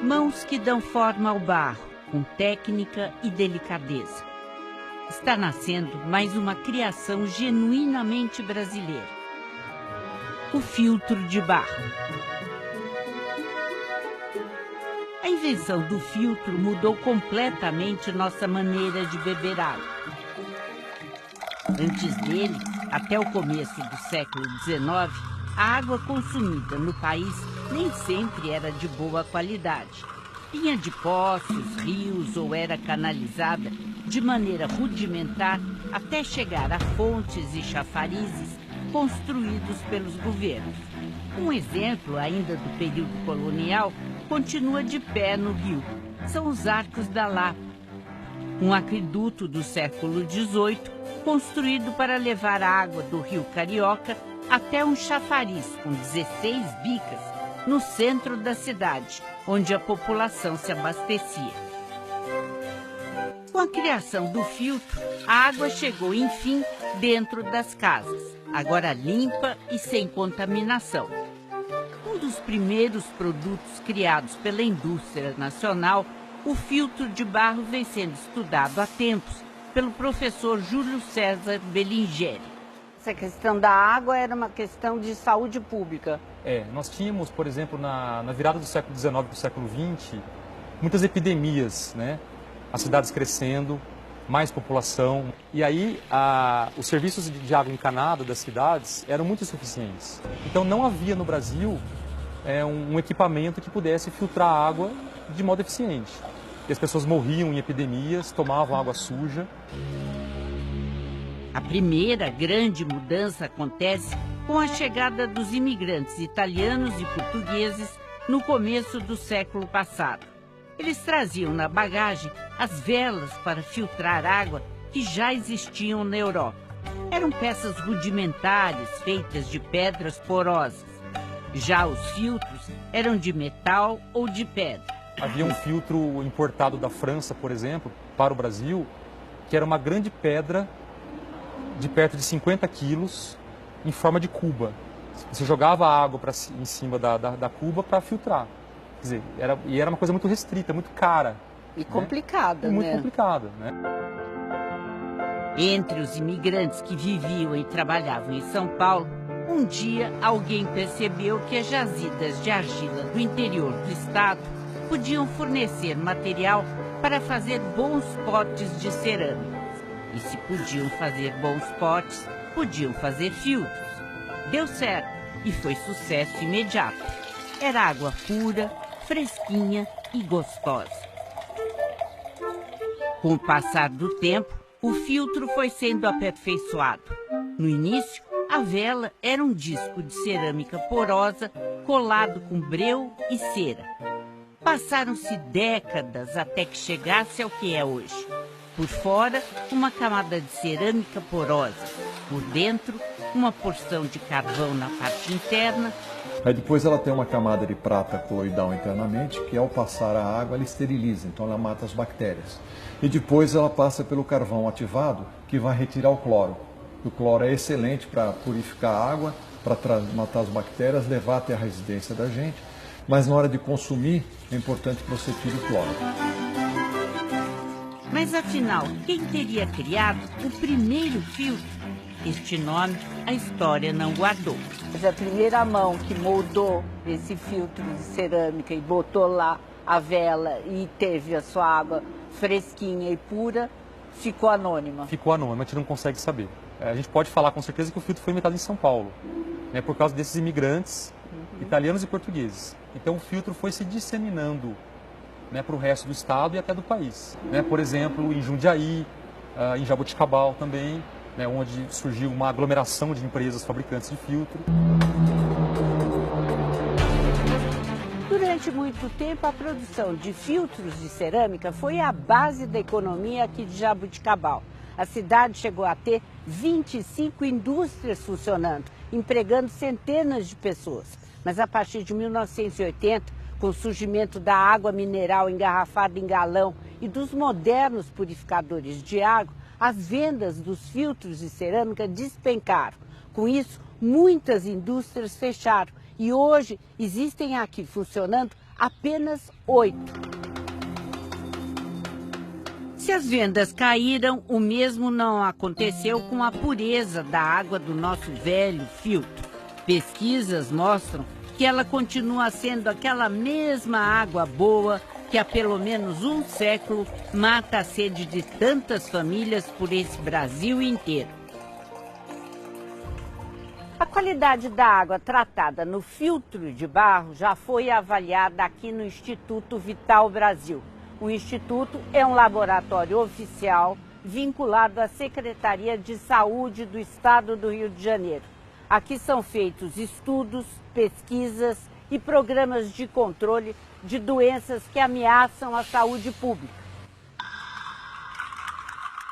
Mãos que dão forma ao barro, com técnica e delicadeza. Está nascendo mais uma criação genuinamente brasileira: o filtro de barro. A invenção do filtro mudou completamente nossa maneira de beber água. Antes dele, até o começo do século XIX, a água consumida no país nem sempre era de boa qualidade. Vinha de poços, rios ou era canalizada de maneira rudimentar até chegar a fontes e chafarizes construídos pelos governos. Um exemplo, ainda do período colonial, continua de pé no rio. São os Arcos da Lapa, um aqueduto do século XVIII, construído para levar a água do rio Carioca até um chafariz com 16 bicas no centro da cidade, onde a população se abastecia. Com a criação do filtro, a água chegou, enfim, dentro das casas, agora limpa e sem contaminação. Um dos primeiros produtos criados pela indústria nacional, o filtro de barro vem sendo estudado há tempos pelo professor Júlio César Bellingeri. Essa questão da água era uma questão de saúde pública. Nós tínhamos, por exemplo, na virada do século XIX para o século XX, muitas epidemias, né? As cidades crescendo, mais população. E aí, os serviços de água encanada das cidades eram muito insuficientes. Então, não havia no Brasil um equipamento que pudesse filtrar a água de modo eficiente. E as pessoas morriam em epidemias, tomavam água suja. A primeira grande mudança acontece com a chegada dos imigrantes italianos e portugueses no começo do século passado. Eles traziam na bagagem as velas para filtrar água que já existiam na Europa. Eram peças rudimentares feitas de pedras porosas. Já os filtros eram de metal ou de pedra. Havia um filtro importado da França, por exemplo, para o Brasil, que era uma grande pedra de perto de 50 quilos, em forma de cuba. Você jogava a água em cima da cuba para filtrar. Quer dizer, era uma coisa muito restrita, muito cara. E complicada, né? Muito complicada, né? Entre os imigrantes que viviam e trabalhavam em São Paulo, um dia alguém percebeu que as jazidas de argila do interior do estado podiam fornecer material para fazer bons potes de cerâmica. E se podiam fazer bons potes, podiam fazer filtros. Deu certo e foi sucesso imediato. Era água pura, fresquinha e gostosa. Com o passar do tempo, o filtro foi sendo aperfeiçoado. No início, a vela era um disco de cerâmica porosa colado com breu e cera. Passaram-se décadas até que chegasse ao que é hoje. Por fora, uma camada de cerâmica porosa. Por dentro, uma porção de carvão na parte interna. Aí depois ela tem uma camada de prata coloidal internamente, que ao passar a água ela esteriliza, então ela mata as bactérias. E depois ela passa pelo carvão ativado, que vai retirar o cloro. O cloro é excelente para purificar a água, para matar as bactérias, levar até a residência da gente. Mas na hora de consumir, é importante que você tire o cloro. Mas afinal, quem teria criado o primeiro filtro? Este nome a história não guardou. Mas a primeira mão que moldou esse filtro de cerâmica e botou lá a vela e teve a sua água fresquinha e pura, ficou anônima. Ficou anônima, a gente não consegue saber. A gente pode falar com certeza que o filtro foi inventado em São Paulo, né, por causa desses imigrantes italianos e portugueses. Então o filtro foi se disseminando, né, para o resto do estado e até do país. Né? Por exemplo, em Jundiaí, em Jaboticabal também, né, onde surgiu uma aglomeração de empresas fabricantes de filtro. Durante muito tempo, a produção de filtros de cerâmica foi a base da economia aqui de Jaboticabal. A cidade chegou a ter 25 indústrias funcionando, empregando centenas de pessoas. Mas a partir de 1980, com o surgimento da água mineral engarrafada em galão e dos modernos purificadores de água, as vendas dos filtros de cerâmica despencaram. Com isso, muitas indústrias fecharam e hoje existem aqui funcionando apenas 8. Se as vendas caíram, o mesmo não aconteceu com a pureza da água do nosso velho filtro. Pesquisas mostram que ela continua sendo aquela mesma água boa que há pelo menos um século mata a sede de tantas famílias por esse Brasil inteiro. A qualidade da água tratada no filtro de barro já foi avaliada aqui no Instituto Vital Brasil. O Instituto é um laboratório oficial vinculado à Secretaria de Saúde do Estado do Rio de Janeiro. Aqui são feitos estudos, pesquisas e programas de controle de doenças que ameaçam a saúde pública.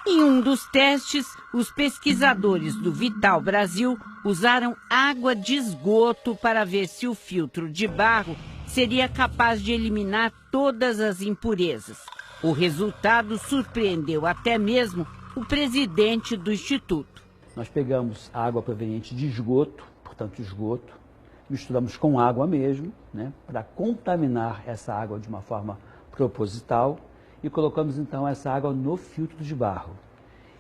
Em um dos testes, os pesquisadores do Vital Brasil usaram água de esgoto para ver se o filtro de barro seria capaz de eliminar todas as impurezas. O resultado surpreendeu até mesmo o presidente do Instituto. Nós pegamos a água proveniente de esgoto, portanto esgoto, misturamos com água mesmo, para contaminar essa água de uma forma proposital e colocamos então essa água no filtro de barro.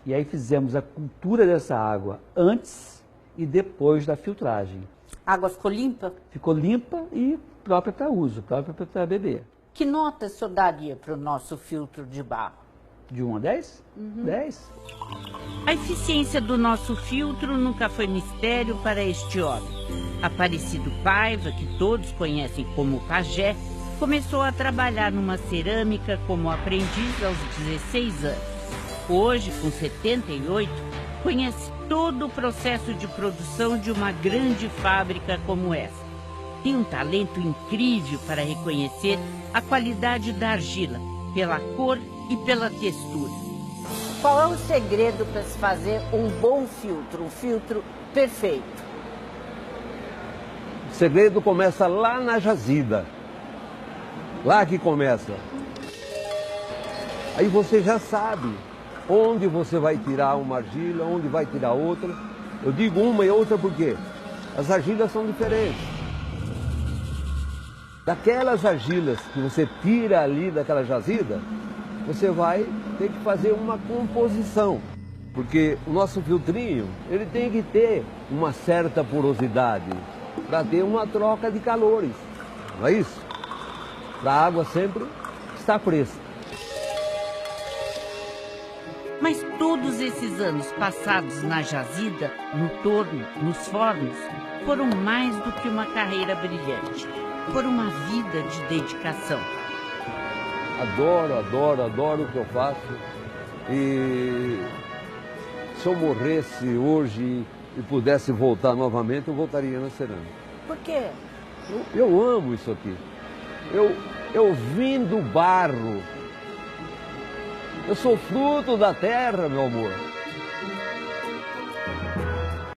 E aí fizemos a cultura dessa água antes e depois da filtragem. A água ficou limpa? Ficou limpa e própria para uso, própria para beber. Que nota o senhor daria para o nosso filtro de barro? De 1 a 10? 10. A eficiência do nosso filtro nunca foi mistério para este homem. Aparecido Paiva, que todos conhecem como Pajé, começou a trabalhar numa cerâmica como aprendiz aos 16 anos. Hoje, com 78, conhece todo o processo de produção de uma grande fábrica como essa. Tem um talento incrível para reconhecer a qualidade da argila, pela cor e pela textura. Qual é o segredo para se fazer um bom filtro, um filtro perfeito? O segredo começa lá na jazida. Lá que começa. Aí você já sabe onde você vai tirar uma argila, onde vai tirar outra. Eu digo uma e outra porque as argilas são diferentes. Daquelas argilas que você tira ali daquela jazida, você vai ter que fazer uma composição. Porque o nosso filtrinho, ele tem que ter uma certa porosidade para ter uma troca de calores. Não é isso? Para a água sempre estar fresca. Mas todos esses anos passados na jazida, no torno, nos fornos, foram mais do que uma carreira brilhante. Foram uma vida de dedicação. Adoro, adoro, adoro o que eu faço. E se eu morresse hoje e pudesse voltar novamente, eu voltaria na cerâmica. Por quê? Eu amo isso aqui. Eu vim do barro. Eu sou fruto da terra, meu amor.